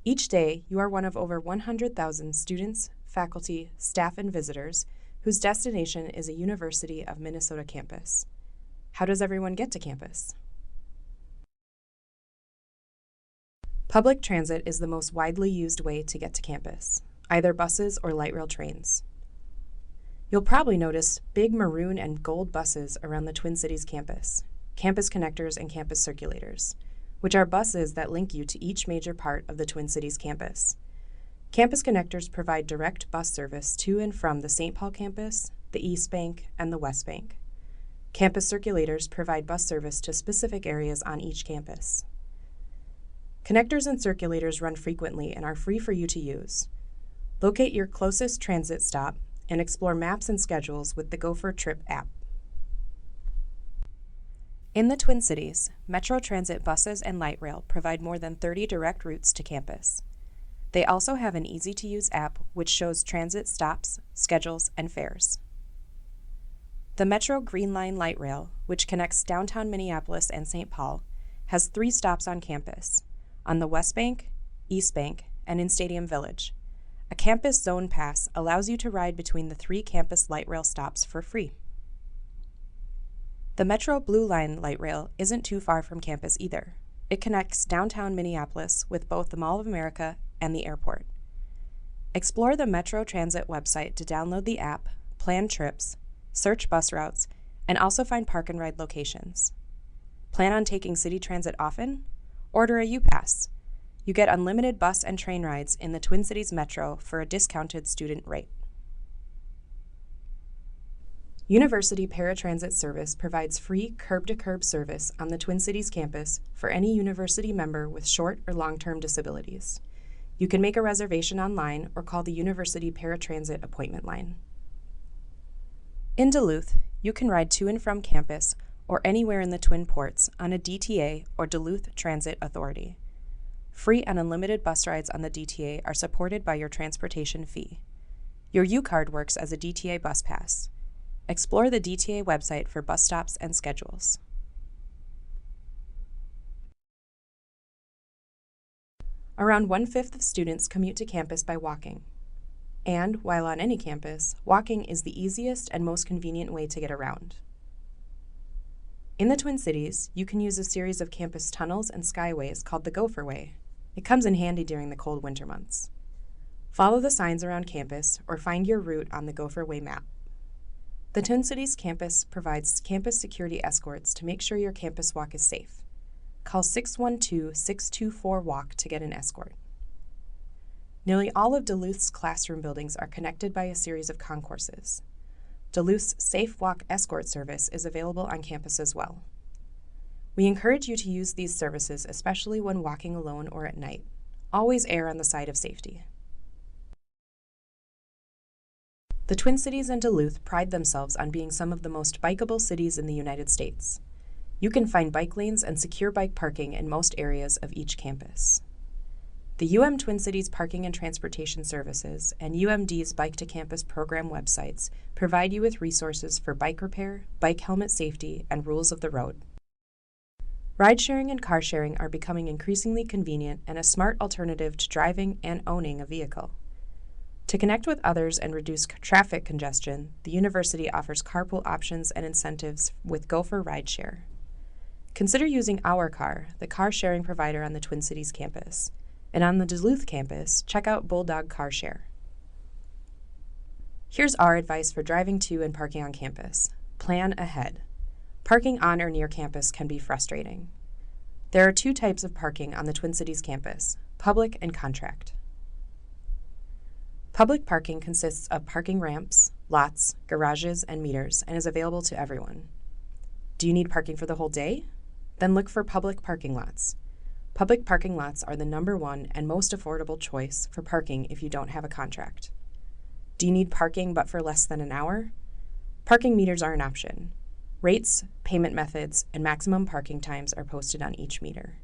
Each day, you are one of over 100,000 students, faculty, staff, and visitors whose destination is a University of Minnesota campus. How does everyone get to campus? Public transit is the most widely used way to get to campus, either buses or light rail trains. You'll probably notice big maroon and gold buses around the Twin Cities campus, campus connectors and campus circulators, which are buses that link you to each major part of the Twin Cities campus. Campus connectors provide direct bus service to and from the St. Paul campus, the East Bank, and the West Bank. Campus circulators provide bus service to specific areas on each campus. Connectors and circulators run frequently and are free for you to use. Locate your closest transit stop and explore maps and schedules with the Gopher Trip app. In the Twin Cities, Metro Transit buses and light rail provide more than 30 direct routes to campus. They also have an easy-to-use app which shows transit stops, schedules, and fares. The Metro Green Line light rail, which connects downtown Minneapolis and St. Paul, has 3 stops on campus, on the West Bank, East Bank, and in Stadium Village. A campus zone pass allows you to ride between the 3 campus light rail stops for free. The Metro Blue Line light rail isn't too far from campus either. It connects downtown Minneapolis with both the Mall of America and the airport. Explore the Metro Transit website to download the app, plan trips, search bus routes, and also find park and ride locations. Plan on taking city transit often? Order a U-Pass. You get unlimited bus and train rides in the Twin Cities Metro for a discounted student rate. University Paratransit Service provides free curb-to-curb service on the Twin Cities campus for any university member with short or long-term disabilities. You can make a reservation online or call the University Paratransit appointment line. In Duluth, you can ride to and from campus or anywhere in the Twin Ports on a DTA or Duluth Transit Authority. Free and unlimited bus rides on the DTA are supported by your transportation fee. Your U-Card works as a DTA bus pass. Explore the DTA website for bus stops and schedules. Around 1/5 of students commute to campus by walking. And, while on any campus, walking is the easiest and most convenient way to get around. In the Twin Cities, you can use a series of campus tunnels and skyways called the Gopher Way. It comes in handy during the cold winter months. Follow the signs around campus or find your route on the Gopher Way map. The Twin Cities campus provides campus security escorts to make sure your campus walk is safe. Call 612-624-WALK to get an escort. Nearly all of Duluth's classroom buildings are connected by a series of concourses. Duluth's Safe Walk Escort service is available on campus as well. We encourage you to use these services, especially when walking alone or at night. Always err on the side of safety. The Twin Cities and Duluth pride themselves on being some of the most bikeable cities in the United States. You can find bike lanes and secure bike parking in most areas of each campus. The UM Twin Cities Parking and Transportation Services and UMD's Bike to Campus program websites provide you with resources for bike repair, bike helmet safety, and rules of the road. Ride-sharing and car-sharing are becoming increasingly convenient and a smart alternative to driving and owning a vehicle. To connect with others and reduce traffic congestion, the university offers carpool options and incentives with Gopher Rideshare. Consider using Our Car, the car-sharing provider on the Twin Cities campus. And on the Duluth campus, check out Bulldog Car Share. Here's our advice for driving to and parking on campus. Plan ahead. Parking on or near campus can be frustrating. There are 2 types of parking on the Twin Cities campus, public and contract. Public parking consists of parking ramps, lots, garages, and meters, and is available to everyone. Do you need parking for the whole day? Then look for public parking lots. Public parking lots are the #1 and most affordable choice for parking if you don't have a contract. Do you need parking but for less than an hour? Parking meters are an option. Rates, payment methods, and maximum parking times are posted on each meter.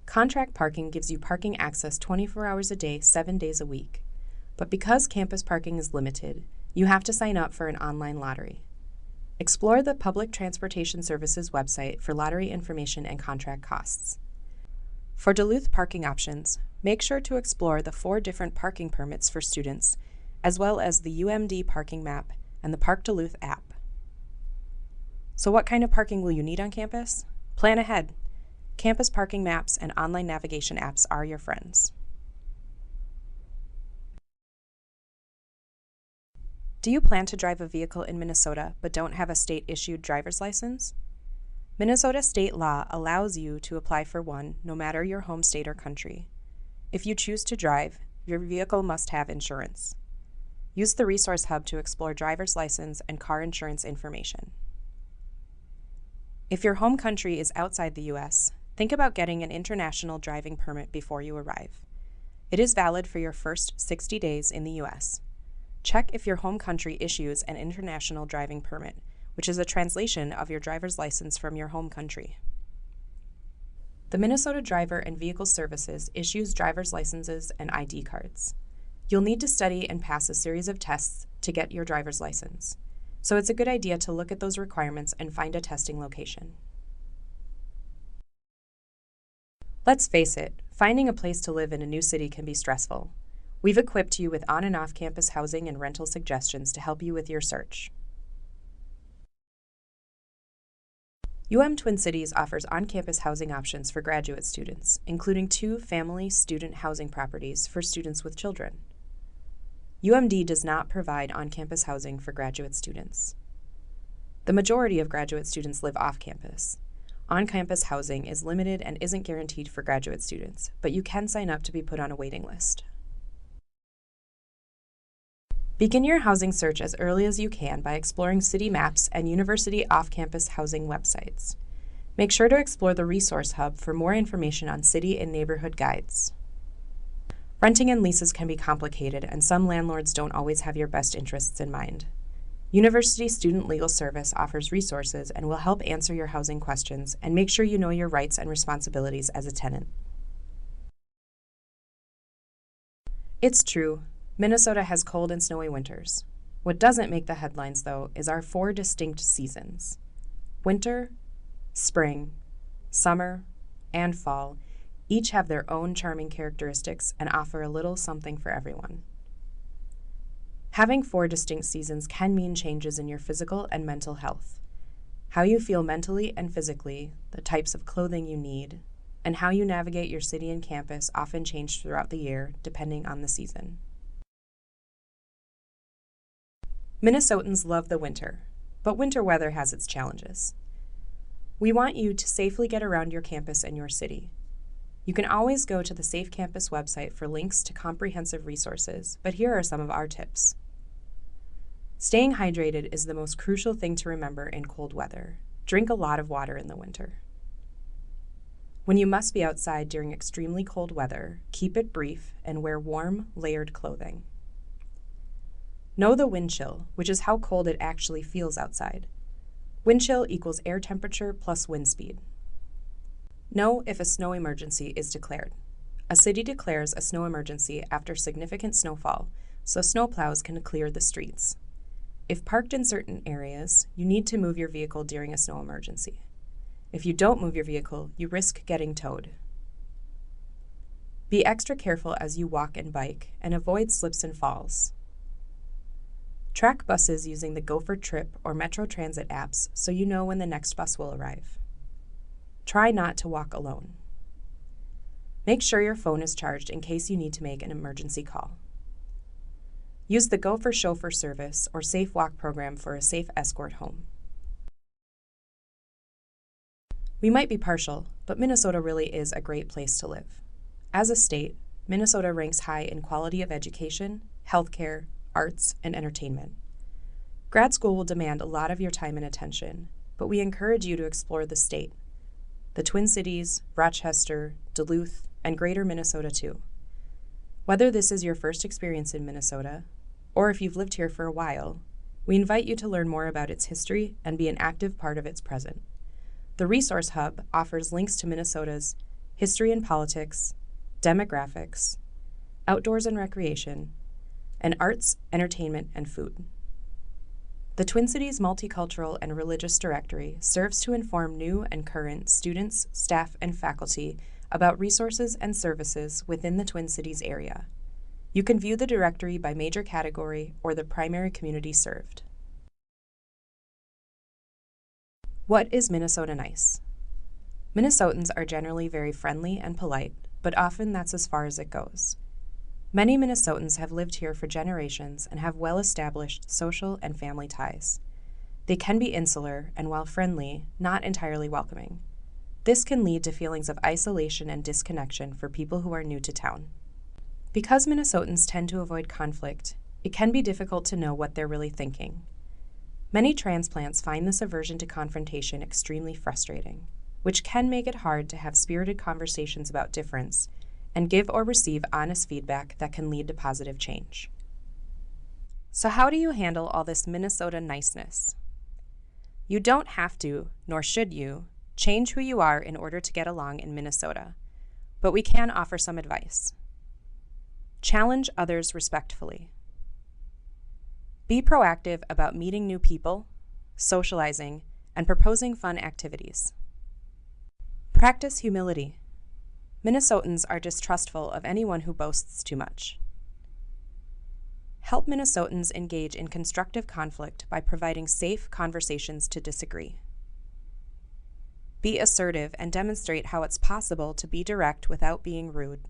Contract parking gives you parking access 24 hours a day, 7 days a week. But because campus parking is limited, you have to sign up for an online lottery. Explore the Public Transportation Services website for lottery information and contract costs. For Duluth parking options, make sure to explore the 4 different parking permits for students, as well as the UMD parking map and the Park Duluth app. So what kind of parking will you need on campus? Plan ahead. Campus parking maps and online navigation apps are your friends. Do you plan to drive a vehicle in Minnesota but don't have a state-issued driver's license? Minnesota state law allows you to apply for one no matter your home state or country. If you choose to drive, your vehicle must have insurance. Use the Resource Hub to explore driver's license and car insurance information. If your home country is outside the U.S., think about getting an international driving permit before you arrive. It is valid for your first 60 days in the U.S. Check if your home country issues an international driving permit, which is a translation of your driver's license from your home country. The Minnesota Driver and Vehicle Services issues driver's licenses and ID cards. You'll need to study and pass a series of tests to get your driver's license, so it's a good idea to look at those requirements and find a testing location. Let's face it, finding a place to live in a new city can be stressful. We've equipped you with on- and off-campus housing and rental suggestions to help you with your search. Twin Cities offers on-campus housing options for graduate students, including 2 family student housing properties for students with children. UMD does not provide on-campus housing for graduate students. The majority of graduate students live off-campus. On-campus housing is limited and isn't guaranteed for graduate students, but you can sign up to be put on a waiting list. Begin your housing search as early as you can by exploring city maps and university off-campus housing websites. Make sure to explore the Resource Hub for more information on city and neighborhood guides. Renting and leases can be complicated, and some landlords don't always have your best interests in mind. University Student Legal Service offers resources and will help answer your housing questions and make sure you know your rights and responsibilities as a tenant. It's true. Minnesota has cold and snowy winters. What doesn't make the headlines, though, is our 4 distinct seasons. Winter, spring, summer, and fall each have their own charming characteristics and offer a little something for everyone. Having 4 distinct seasons can mean changes in your physical and mental health. How you feel mentally and physically, the types of clothing you need, and how you navigate your city and campus often change throughout the year, depending on the season. Minnesotans love the winter, but winter weather has its challenges. We want you to safely get around your campus and your city. You can always go to the Safe Campus website for links to comprehensive resources, but here are some of our tips. Staying hydrated is the most crucial thing to remember in cold weather. Drink a lot of water in the winter. When you must be outside during extremely cold weather, keep it brief and wear warm, layered clothing. Know the wind chill, which is how cold it actually feels outside. Wind chill equals air temperature plus wind speed. Know if a snow emergency is declared. A city declares a snow emergency after significant snowfall, so snowplows can clear the streets. If parked in certain areas, you need to move your vehicle during a snow emergency. If you don't move your vehicle, you risk getting towed. Be extra careful as you walk and bike, and avoid slips and falls. Track buses using the Gopher Trip or Metro Transit apps so you know when the next bus will arrive. Try not to walk alone. Make sure your phone is charged in case you need to make an emergency call. Use the Gopher Chauffeur service or Safe Walk program for a safe escort home. We might be partial, but Minnesota really is a great place to live. As a state, Minnesota ranks high in quality of education, healthcare, arts, and entertainment. Grad school will demand a lot of your time and attention, but we encourage you to explore the state, the Twin Cities, Rochester, Duluth, and Greater Minnesota too. Whether this is your first experience in Minnesota, or if you've lived here for a while, we invite you to learn more about its history and be an active part of its present. The Resource Hub offers links to Minnesota's history and politics, demographics, outdoors and recreation, and arts, entertainment, and food. The Twin Cities Multicultural and Religious Directory serves to inform new and current students, staff, and faculty about resources and services within the Twin Cities area. You can view the directory by major category or the primary community served. What is Minnesota nice? Minnesotans are generally very friendly and polite, but often that's as far as it goes. Many Minnesotans have lived here for generations and have well-established social and family ties. They can be insular and, while friendly, not entirely welcoming. This can lead to feelings of isolation and disconnection for people who are new to town. Because Minnesotans tend to avoid conflict, it can be difficult to know what they're really thinking. Many transplants find this aversion to confrontation extremely frustrating, which can make it hard to have spirited conversations about difference and give or receive honest feedback that can lead to positive change. So how do you handle all this Minnesota niceness? You don't have to, nor should you, change who you are in order to get along in Minnesota, but we can offer some advice. Challenge others respectfully. Be proactive about meeting new people, socializing, and proposing fun activities. Practice humility. Minnesotans are distrustful of anyone who boasts too much. Help Minnesotans engage in constructive conflict by providing safe conversations to disagree. Be assertive and demonstrate how it's possible to be direct without being rude.